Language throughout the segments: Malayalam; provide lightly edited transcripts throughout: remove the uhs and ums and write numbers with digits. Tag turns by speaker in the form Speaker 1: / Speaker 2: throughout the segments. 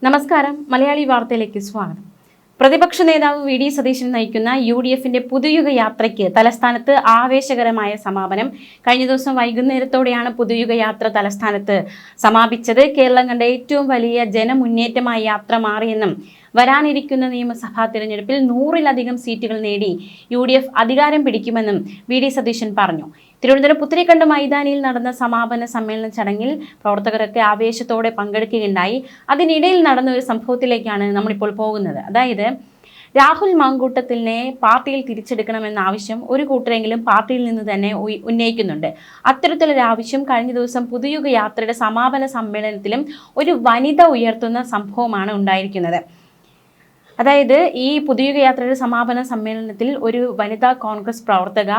Speaker 1: നമസ്കാരം. മലയാളി വാർത്തയിലേക്ക് സ്വാഗതം. പ്രതിപക്ഷ നേതാവ് വി ഡി സതീശൻ നയിക്കുന്ന യുഡിഎഫിന്റെ പുതുയുഗ യാത്രയ്ക്ക് തലസ്ഥാനത്ത് ആവേശകരമായ സമാപനം. കഴിഞ്ഞ ദിവസം വൈകുന്നേരത്തോടെയാണ് പുതുയുഗ യാത്ര തലസ്ഥാനത്ത് സമാപിച്ചത്. കേരളം കണ്ട ഏറ്റവും വലിയ ജനമുന്നേറ്റമായി യാത്ര മാറിയെന്നും വരാനിരിക്കുന്ന നിയമസഭാ തിരഞ്ഞെടുപ്പിൽ 100-ലധികം സീറ്റുകൾ നേടി UDF അധികാരം പിടിക്കുമെന്നും വി ഡി സതീശൻ പറഞ്ഞു. തിരുവനന്തപുരം പുത്തരിക്കണ്ടം മൈതാനിയിൽ നടന്ന സമാപന സമ്മേളന ചടങ്ങിൽ പ്രവർത്തകരൊക്കെ ആവേശത്തോടെ പങ്കെടുക്കുകയുണ്ടായി. അതിനിടയിൽ നടന്ന ഒരു സംഭവത്തിലേക്കാണ് നമ്മളിപ്പോൾ പോകുന്നത്. അതായത് രാഹുൽ മാങ്കൂട്ടത്തിലിനെ പാർട്ടിയിൽ തിരിച്ചെടുക്കണമെന്ന ആവശ്യം ഒരു കൂട്ടരെങ്കിലും പാർട്ടിയിൽ നിന്ന് തന്നെ ഉന്നയിക്കുന്നുണ്ട്. അത്തരത്തിലൊരു ആവശ്യം കഴിഞ്ഞ ദിവസം പുതുയുഗ യാത്രയുടെ സമാപന സമ്മേളനത്തിലും ഒരു വനിത ഉയർത്തുന്ന സംഭവമാണ് ഉണ്ടായിരിക്കുന്നത്. അതായത് ഈ പുതുയുഗ യാത്രയുടെ സമാപന സമ്മേളനത്തിൽ ഒരു വനിതാ കോൺഗ്രസ് പ്രവർത്തക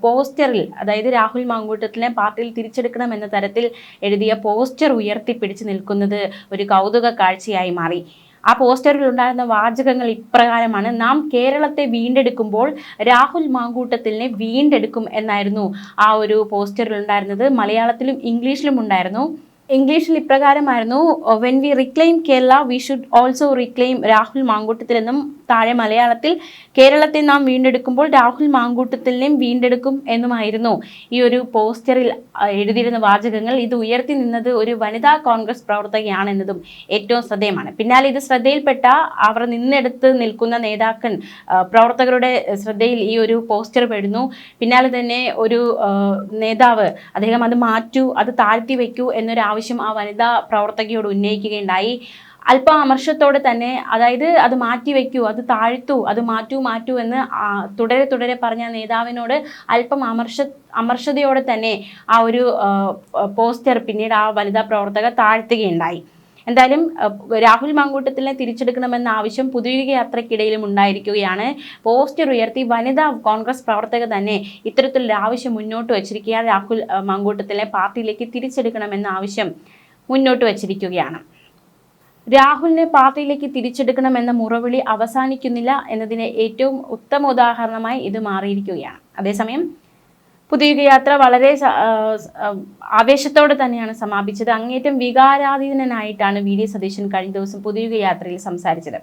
Speaker 1: പോസ്റ്ററിൽ, അതായത് രാഹുൽ മാങ്കൂട്ടത്തിലിനെ പാർട്ടിയിൽ തിരിച്ചെടുക്കണം എന്ന തരത്തിൽ എഴുതിയ പോസ്റ്റർ ഉയർത്തിപ്പിടിച്ച് നിൽക്കുന്നത് ഒരു കൗതുക കാഴ്ചയായി മാറി. ആ പോസ്റ്ററിൽ ഉണ്ടായിരുന്ന വാചകങ്ങൾ ഇപ്രകാരമാണ്: നാം കേരളത്തെ വീണ്ടെടുക്കുമ്പോൾ രാഹുൽ മാങ്കൂട്ടത്തിലിനെ വീണ്ടെടുക്കും എന്നായിരുന്നു ആ ഒരു പോസ്റ്ററിൽ ഉണ്ടായിരുന്നത്. മലയാളത്തിലും ഇംഗ്ലീഷിലും ഉണ്ടായിരുന്നു. ഇംഗ്ലീഷിൽ ഇപ്രകാരമായിരുന്നു: when we reclaim Kerala we should also reclaim Rahul Mamkootathil എന്നും താഴെ മലയാളത്തിൽ കേരളത്തെ നാം വീണ്ടെടുക്കുമ്പോൾ രാഹുൽ മാങ്കൂട്ടത്തിലിനെയും വീണ്ടെടുക്കും എന്നുമായിരുന്നു ഈ ഒരു പോസ്റ്ററിൽ എഴുതിയിരുന്ന വാചകങ്ങൾ. ഇത് ഉയർത്തി നിന്നത് ഒരു വനിതാ കോൺഗ്രസ് പ്രവർത്തകയാണെന്നതും ഏറ്റവും ശ്രദ്ധേയമാണ്. പിന്നാലെ ഇത് ശ്രദ്ധയിൽപ്പെട്ട അവർ നിന്നെടുത്ത് നിൽക്കുന്ന നേതാക്കൾ പ്രവർത്തകരുടെ ശ്രദ്ധയിൽ ഈ ഒരു പോസ്റ്റർ പെടുന്നു. പിന്നാലെ തന്നെ ഒരു നേതാവ് അദ്ദേഹം അത് മാറ്റൂ, അത് താഴ്ത്തി വയ്ക്കൂ എന്നൊരു ആവശ്യം ആ വനിതാ പ്രവർത്തകയോട് ഉന്നയിക്കുകയുണ്ടായി. അല്പം അമർഷത്തോടെ തന്നെ, അതായത് അത് മാറ്റിവെക്കൂ, അത് താഴ്ത്തൂ, അത് മാറ്റൂ എന്ന് തുടരെ പറഞ്ഞ നേതാവിനോട് അല്പം അമർഷതയോടെ തന്നെ ആ ഒരു പോസ്റ്റർ പിന്നീട് ആ വനിതാ പ്രവർത്തക താഴ്ത്തുകയുണ്ടായി. എന്തായാലും രാഹുൽ മാങ്കൂട്ടത്തിലിനെ തിരിച്ചെടുക്കണമെന്ന ആവശ്യം പുതുയുഗ യാത്രയ്ക്കിടയിലും ഉണ്ടായിരിക്കുകയാണ്. പോസ്റ്റർ ഉയർത്തി വനിതാ കോൺഗ്രസ് പ്രവർത്തക തന്നെ ഇത്തരത്തിലൊരു ആവശ്യം മുന്നോട്ട് വച്ചിരിക്കുകയാണ്. രാഹുൽ മാങ്കൂട്ടത്തിലിനെ പാർട്ടിയിലേക്ക് തിരിച്ചെടുക്കണമെന്ന ആവശ്യം മുന്നോട്ട് വച്ചിരിക്കുകയാണ്. രാഹുലിനെ പാർട്ടിയിലേക്ക് തിരിച്ചെടുക്കണമെന്ന മുറവിളി അവസാനിക്കുന്നില്ല എന്നതിന് ഏറ്റവും ഉത്തമ ഉദാഹരണമായി ഇത് മാറിയിരിക്കുകയാണ്. അതേസമയം പുതുയുഗ യാത്ര വളരെ ആവേശത്തോടെ തന്നെയാണ് സമാപിച്ചത്. അങ്ങേറ്റം വികാരാധീനനായിട്ടാണ് വി ഡി സതീശൻ കഴിഞ്ഞ ദിവസം പുതുയുഗ യാത്രയിൽ സംസാരിച്ചത്.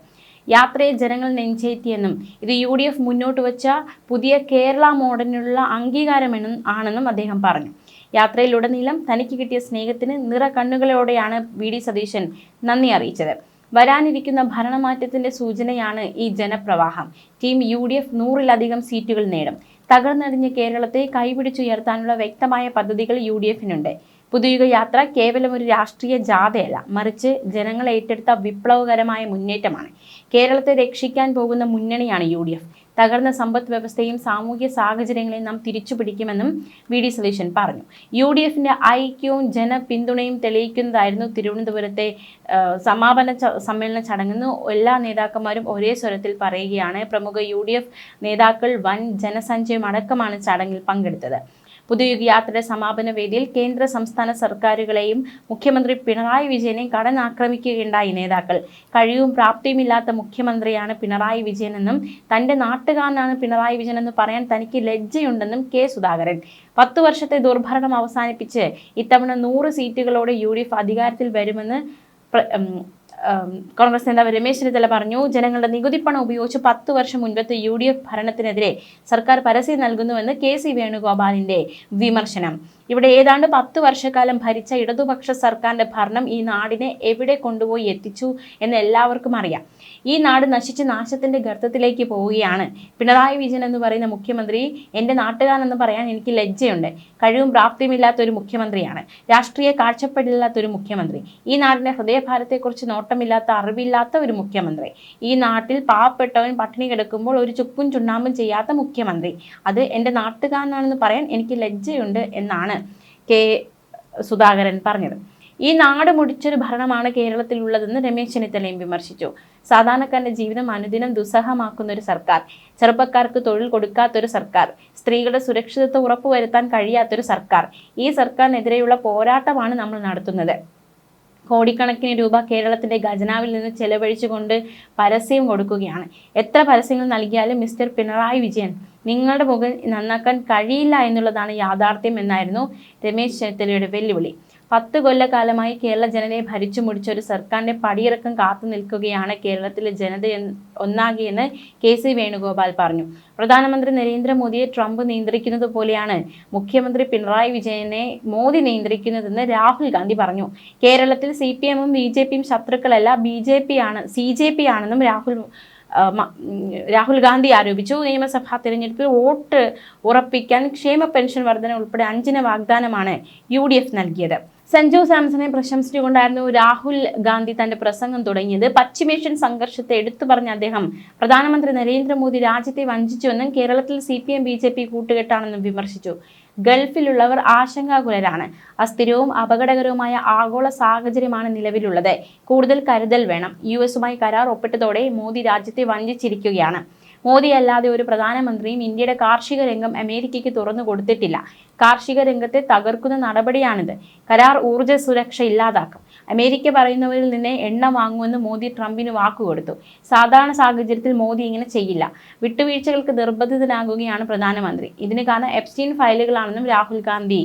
Speaker 1: യാത്രയെ ജനങ്ങൾ നെഞ്ചേറ്റിയെന്നും ഇത് UDF മുന്നോട്ട് വച്ച പുതിയ കേരള മോഡലിനുള്ള അംഗീകാരമെന്നും ആണെന്നും അദ്ദേഹം പറഞ്ഞു. യാത്രയിലുടനീളം തനിക്ക് കിട്ടിയ സ്നേഹത്തിന് നിറകണ്ണുകളോടെയാണ് വി ഡി സതീശൻ നന്ദി അറിയിച്ചത്. വരാനിരിക്കുന്ന ഭരണമാറ്റത്തിന്റെ സൂചനയാണ് ഈ ജനപ്രവാഹം. ടീം UDF 100-ലധികം സീറ്റുകൾ നേടും. തകർന്നടിഞ്ഞ കേരളത്തെ കൈപിടിച്ചുയർത്താനുള്ള വ്യക്തമായ പദ്ധതികൾ UDFനുണ്ട്. പുതുയുഗ യാത്ര കേവലം ഒരു രാഷ്ട്രീയ ജാഥയല്ല, മറിച്ച് ജനങ്ങൾ ഏറ്റെടുത്ത വിപ്ലവകരമായ മുന്നേറ്റമാണ്. കേരളത്തെ രക്ഷിക്കാൻ പോകുന്ന മുന്നണിയാണ് UDF. തകർന്ന സമ്പദ് വ്യവസ്ഥയും സാമൂഹ്യ സാഹചര്യങ്ങളെയും നാം തിരിച്ചു പിടിക്കുമെന്നും വി ഡി സതീശൻ പറഞ്ഞു. UDFന്റെ ഐക്യവും ജനപിന്തുണയും തെളിയിക്കുന്നതായിരുന്നു തിരുവനന്തപുരത്തെ സമാപന സമ്മേളന ചടങ്ങെന്ന് എല്ലാ നേതാക്കന്മാരും ഒരേ സ്വരത്തിൽ പറയുകയാണ്. പ്രമുഖ UDF നേതാക്കൾ വൻ ജനസഞ്ചയം അടക്കമാണ് ചടങ്ങിൽ പങ്കെടുത്തത്. പുതുയുഗ യാത്രയുടെ സമാപന വേദിയിൽ കേന്ദ്ര സംസ്ഥാന സർക്കാരുകളെയും മുഖ്യമന്ത്രി പിണറായി വിജയനെയും കടന്നാക്രമിക്കുകയുണ്ടായി നേതാക്കൾ. കഴിവും പ്രാപ്തിയുമില്ലാത്ത മുഖ്യമന്ത്രിയാണ് പിണറായി വിജയനെന്നും തന്റെ നാട്ടുകാരനാണ് പിണറായി വിജയനെന്ന് പറയാൻ തനിക്ക് ലജ്ജയുണ്ടെന്നും കെ സുധാകരൻ. 10 വർഷത്തെ ദുർഭരണം അവസാനിപ്പിച്ച് ഇത്തവണ 100 സീറ്റുകളോടെ UDF അധികാരത്തിൽ വരുമെന്ന് കോൺഗ്രസ് നേതാവ് രമേശ് ചെന്നിത്തല പറഞ്ഞു. ജനങ്ങളുടെ നികുതിപ്പണം ഉപയോഗിച്ച് 10 വർഷം മുൻപത്തെ UDF ഭരണത്തിനെതിരെ സർക്കാർ പരസ്യം നൽകുന്നുവെന്ന് KC വേണുഗോപാലിന്റെ വിമർശനം. ഇവിടെ ഏതാണ്ട് 10 വർഷക്കാലം ഭരിച്ച ഇടതുപക്ഷ സർക്കാരിന്റെ ഭരണം ഈ നാടിനെ എവിടെ കൊണ്ടുപോയി എത്തിച്ചു എന്ന് എല്ലാവർക്കും അറിയാം. ഈ നാട് നശിച്ച് നാശത്തിന്റെ ഗർത്തത്തിലേക്ക് പോവുകയാണ്. പിണറായി വിജയൻ എന്ന് പറയുന്ന മുഖ്യമന്ത്രി എൻ്റെ നാട്ടുകാരെന്ന് പറയാൻ എനിക്ക് ലജ്ജയുണ്ട്. കഴിവും പ്രാപ്തിയുമില്ലാത്ത ഒരു മുഖ്യമന്ത്രിയാണ്. രാഷ്ട്രീയ കാഴ്ചപ്പാടില്ലാത്ത ഒരു മുഖ്യമന്ത്രി. ഈ നാടിന്റെ ഹൃദയഭാരത്തെക്കുറിച്ച് നോട്ടമില്ലാത്ത, അറിവില്ലാത്ത ഒരു മുഖ്യമന്ത്രി. ഈ നാട്ടിൽ പാവപ്പെട്ടവൻ പട്ടിണി കിടക്കുമ്പോൾ ഒരു ചുക്കും ചുണ്ണാമ്പും ചെയ്യാത്ത മുഖ്യമന്ത്രി. അത് എൻ്റെ നാട്ടുകാരനാണെന്ന് പറയാൻ എനിക്ക് ലജ്ജയുണ്ട് എന്നാണ് കെ സുധാകരൻ പറഞ്ഞത്. ഈ നാട് മുടിച്ചൊരു ഭരണമാണ് കേരളത്തിലുള്ളതെന്ന് രമേശ് ചെന്നിത്തലയും വിമർശിച്ചു. സാധാരണക്കാരന്റെ ജീവിതം അനുദിനം ദുസ്സഹമാക്കുന്ന ഒരു സർക്കാർ, ചെറുപ്പക്കാർക്ക് തൊഴിൽ കൊടുക്കാത്തൊരു സർക്കാർ, സ്ത്രീകളുടെ സുരക്ഷിതത്വം ഉറപ്പുവരുത്താൻ കഴിയാത്തൊരു സർക്കാർ. ഈ സർക്കാരിനെതിരെയുള്ള പോരാട്ടമാണ് നമ്മൾ നടത്തുന്നത്. കോടിക്കണക്കിന് രൂപ കേരളത്തിന്റെ ഖജനാവിൽ നിന്ന് ചെലവഴിച്ചുകൊണ്ട് പരസ്യം കൊടുക്കുകയാണ്. എത്ര പരസ്യങ്ങൾ നൽകിയാലും മിസ്റ്റർ പിണറായി വിജയൻ, നിങ്ങളുടെ മുഖം നന്നാക്കാൻ കഴിയില്ല എന്നുള്ളതാണ് യാഥാർത്ഥ്യം എന്നായിരുന്നു രമേശ് ചെന്നിത്തലയുടെ വെല്ലുവിളി. 10 കൊല്ലക്കാലമായി കേരള ജനതയെ ഭരിച്ചു മുടിച്ച ഒരു സർക്കാരിന്റെ പടിയിറക്കം കാത്തു നിൽക്കുകയാണ് കേരളത്തിലെ ജനത ഒന്നാകെയെന്ന് KC വേണുഗോപാൽ പറഞ്ഞു. പ്രധാനമന്ത്രി നരേന്ദ്രമോദിയെ ട്രംപ് നിയന്ത്രിക്കുന്നത് പോലെയാണ് മുഖ്യമന്ത്രി പിണറായി വിജയനെ മോദി നിയന്ത്രിക്കുന്നതെന്ന് രാഹുൽ ഗാന്ധി പറഞ്ഞു. കേരളത്തിൽ CPM-ഉം BJP-യും ശത്രുക്കളല്ല, BJP ആണ് CJP ആണെന്നും രാഹുൽ ഗാന്ധി ആരോപിച്ചു. നിയമസഭാ തെരഞ്ഞെടുപ്പിൽ വോട്ട് ഉറപ്പിക്കാൻ ക്ഷേമ പെൻഷൻ വർധന ഉൾപ്പെടെ 5 വാഗ്ദാനമാണ് UDF നൽകിയത്. സഞ്ജു സാംസണെ പ്രശംസിച്ചുകൊണ്ടായിരുന്നു രാഹുൽ ഗാന്ധി തന്റെ പ്രസംഗം തുടങ്ങിയത്. പശ്ചിമേഷ്യൻ സംഘർഷത്തെ എടുത്തു പറഞ്ഞ അദ്ദേഹം പ്രധാനമന്ത്രി നരേന്ദ്രമോദി രാജ്യത്തെ വഞ്ചിച്ചുവെന്നും കേരളത്തിൽ CPM BJP കൂട്ടുകെട്ടാണെന്നും വിമർശിച്ചു. ഗൾഫിലുള്ളവർ ആശങ്കാകുലരാണ്. അസ്ഥിരവും അപകടകരവുമായ ആഗോള സാഹചര്യമാണ് നിലവിലുള്ളത്. കൂടുതൽ കരുതൽ വേണം. US-ഉമായി കരാർ ഒപ്പിട്ടതോടെ മോദി രാജ്യത്തെ വഞ്ചിച്ചിരിക്കുകയാണ്. മോദി അല്ലാതെ ഒരു പ്രധാനമന്ത്രിയും ഇന്ത്യയുടെ കാർഷിക രംഗം അമേരിക്കയ്ക്ക് തുറന്നു കൊടുത്തിട്ടില്ല. കാർഷിക രംഗത്തെ തകർക്കുന്ന നടപടിയാണിത്. കരാർ ഊർജ്ജ സുരക്ഷ ഇല്ലാതാക്കും. അമേരിക്ക പറയുന്നവരിൽ നിന്ന് എണ്ണ വാങ്ങുമെന്ന് മോദി ട്രംപിന് വാക്കുകൊടുത്തു. സാധാരണ സാഹചര്യത്തിൽ മോദി ഇങ്ങനെ ചെയ്യില്ല. വിട്ടുവീഴ്ചകൾക്ക് നിർബന്ധിതനാകുകയാണ് പ്രധാനമന്ത്രി. ഇതിന് കാരണം എപ്സ്റ്റീൻ ഫയലുകളാണെന്നും രാഹുൽ ഗാന്ധി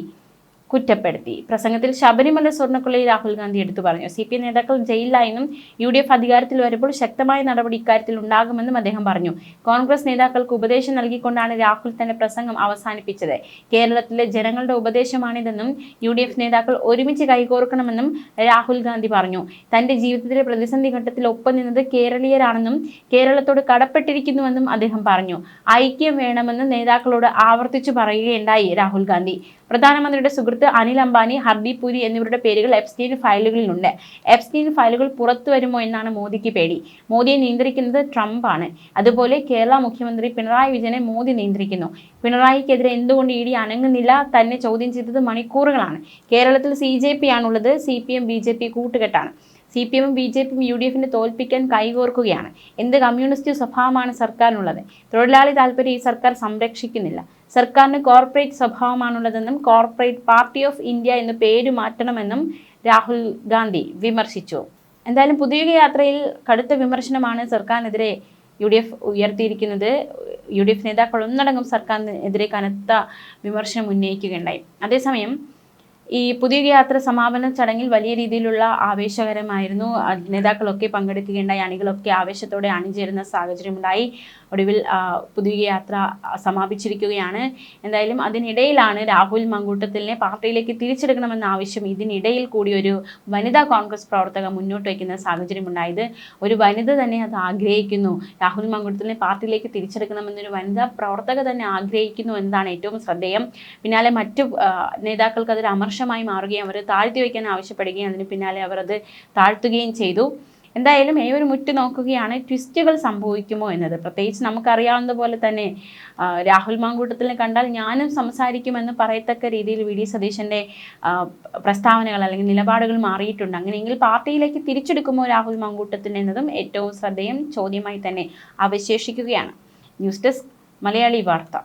Speaker 1: കുറ്റപ്പെടുത്തി. പ്രസംഗത്തിൽ ശബരിമല സ്വർണ്ണക്കൊള്ളയെ രാഹുൽ ഗാന്ധി എടുത്തു പറഞ്ഞു. CPM നേതാക്കൾ ജയിലിലായെന്നും UDF അധികാരത്തിൽ വരുമ്പോൾ ശക്തമായ നടപടി ഇക്കാര്യത്തിൽ ഉണ്ടാകുമെന്നും അദ്ദേഹം പറഞ്ഞു. കോൺഗ്രസ് നേതാക്കൾക്ക് ഉപദേശം നൽകിക്കൊണ്ടാണ് രാഹുൽ തന്റെ പ്രസംഗം അവസാനിപ്പിച്ചത്. കേരളത്തിലെ ജനങ്ങളുടെ ഉപദേശമാണിതെന്നും UDF നേതാക്കൾ ഒരുമിച്ച് കൈകോർക്കണമെന്നും രാഹുൽ ഗാന്ധി പറഞ്ഞു. തന്റെ ജീവിതത്തിലെ പ്രതിസന്ധി ഘട്ടത്തിൽ ഒപ്പം നിന്നത് കേരളീയരാണെന്നും കേരളത്തോട് കടപ്പെട്ടിരിക്കുന്നുവെന്നും അദ്ദേഹം പറഞ്ഞു. ഐക്യം വേണമെന്ന് നേതാക്കളോട് ആവർത്തിച്ചു പറയുകയുണ്ടായി രാഹുൽ ഗാന്ധി. പ്രധാനമന്ത്രിയുടെ സുഹൃത്ത് അനിൽ അംബാനി, ഹർദീപ് പുരി എന്നിവരുടെ പേരുകൾ എപ്സ്റ്റീൻ ഫയലുകളിലുണ്ട്. എപ്സ്റ്റീൻ ഫയലുകൾ പുറത്തു വരുമോ എന്നാണ് മോദിക്ക് പേടി. മോദിയെ നിയന്ത്രിക്കുന്നത് ട്രംപ് ആണ്. അതുപോലെ കേരള മുഖ്യമന്ത്രി പിണറായി വിജയനെ മോദി നിയന്ത്രിക്കുന്നു. പിണറായിക്കെതിരെ എന്തുകൊണ്ട് ED അനങ്ങുന്നില്ല? തന്നെ ചോദ്യം ചെയ്തത് മണിക്കൂറുകളാണ്. കേരളത്തിൽ CJP ആണുള്ളത്. CPM BJP കൂട്ടുകെട്ടാണ്. CPM-ഉം BJP-യും UDF-നെ തോൽപ്പിക്കാൻ കൈകോർക്കുകയാണ്. എന്ത് കമ്മ്യൂണിസ്റ്റ് സ്വഭാവമാണ് സർക്കാരിനുള്ളത്? തൊഴിലാളി താല്പര്യം ഈ സർക്കാർ സംരക്ഷിക്കുന്നില്ല. സർക്കാരിന് കോർപ്പറേറ്റ് സ്വഭാവമാണുള്ളതെന്നും കോർപ്പറേറ്റ് പാർട്ടി ഓഫ് ഇന്ത്യ എന്ന് പേര് മാറ്റണമെന്നും രാഹുൽ ഗാന്ധി വിമർശിച്ചു. എന്തായാലും പുതുയുഗ യാത്രയിൽ കടുത്ത വിമർശനമാണ് സർക്കാരിനെതിരെ UDF ഉയർത്തിയിരിക്കുന്നത്. UDF നേതാക്കൾ ഒന്നടങ്കം സർക്കാരിനെതിരെ കനത്ത വിമർശനം ഉന്നയിക്കുകയുണ്ടായി. അതേസമയം ഈ പുതുയുഗ യാത്ര സമാപന ചടങ്ങിൽ വലിയ രീതിയിലുള്ള ആവേശകരമായിരുന്നു. നേതാക്കളൊക്കെ പങ്കെടുക്കുകയുണ്ടായി. അണികളൊക്കെ ആവേശത്തോടെ അണിചേരുന്ന സാഹചര്യമുണ്ടായി. ഒടുവിൽ പുതുയുഗ യാത്ര സമാപിച്ചിരിക്കുകയാണ്. എന്തായാലും അതിനിടയിലാണ് രാഹുൽ മങ്കൂട്ടത്തിലിനെ പാർട്ടിയിലേക്ക് തിരിച്ചെടുക്കണമെന്ന ആവശ്യം ഇതിനിടയിൽ കൂടി ഒരു വനിതാ കോൺഗ്രസ് പ്രവർത്തക മുന്നോട്ട് വയ്ക്കുന്ന സാഹചര്യമുണ്ടായത്. ഒരു വനിത തന്നെ അത് ആഗ്രഹിക്കുന്നു. രാഹുൽ മങ്കൂട്ടത്തിലിനെ പാർട്ടിയിലേക്ക് തിരിച്ചെടുക്കണമെന്നൊരു വനിതാ പ്രവർത്തക തന്നെ ആഗ്രഹിക്കുന്നു എന്നതാണ് ഏറ്റവും ശ്രദ്ധേയം. പിന്നാലെ മറ്റു നേതാക്കൾക്ക് അതൊരു അമർഷമായി മാറുകയും അവർ താഴ്ത്തി വയ്ക്കാൻ ആവശ്യപ്പെടുകയും അതിന് പിന്നാലെ അവർ അത് താഴ്ത്തുകയും ചെയ്തു. എന്തായാലും ഏവരും ഉറ്റു നോക്കുകയാണ് ട്വിസ്റ്റുകൾ സംഭവിക്കുമോ എന്നത്. പ്രത്യേകിച്ച് നമുക്കറിയാവുന്ന പോലെ തന്നെ രാഹുൽ മാങ്കൂട്ടത്തിനെ കണ്ടാൽ ഞാനും സംസാരിക്കുമെന്ന് പറയത്തക്ക രീതിയിൽ VD സതീശൻ്റെ പ്രസ്താവനകൾ അല്ലെങ്കിൽ നിലപാടുകൾ മാറിയിട്ടുണ്ട്. അങ്ങനെയെങ്കിൽ പാർട്ടിയിലേക്ക് തിരിച്ചെടുക്കുമോ രാഹുൽ മാങ്കൂട്ടത്തിന് എന്നതും ഏറ്റവും ശ്രദ്ധേയം ചോദ്യമായി തന്നെ അവശേഷിക്കുകയാണ്. ന്യൂസ് ഡെസ്ക് മലയാളി വാർത്ത.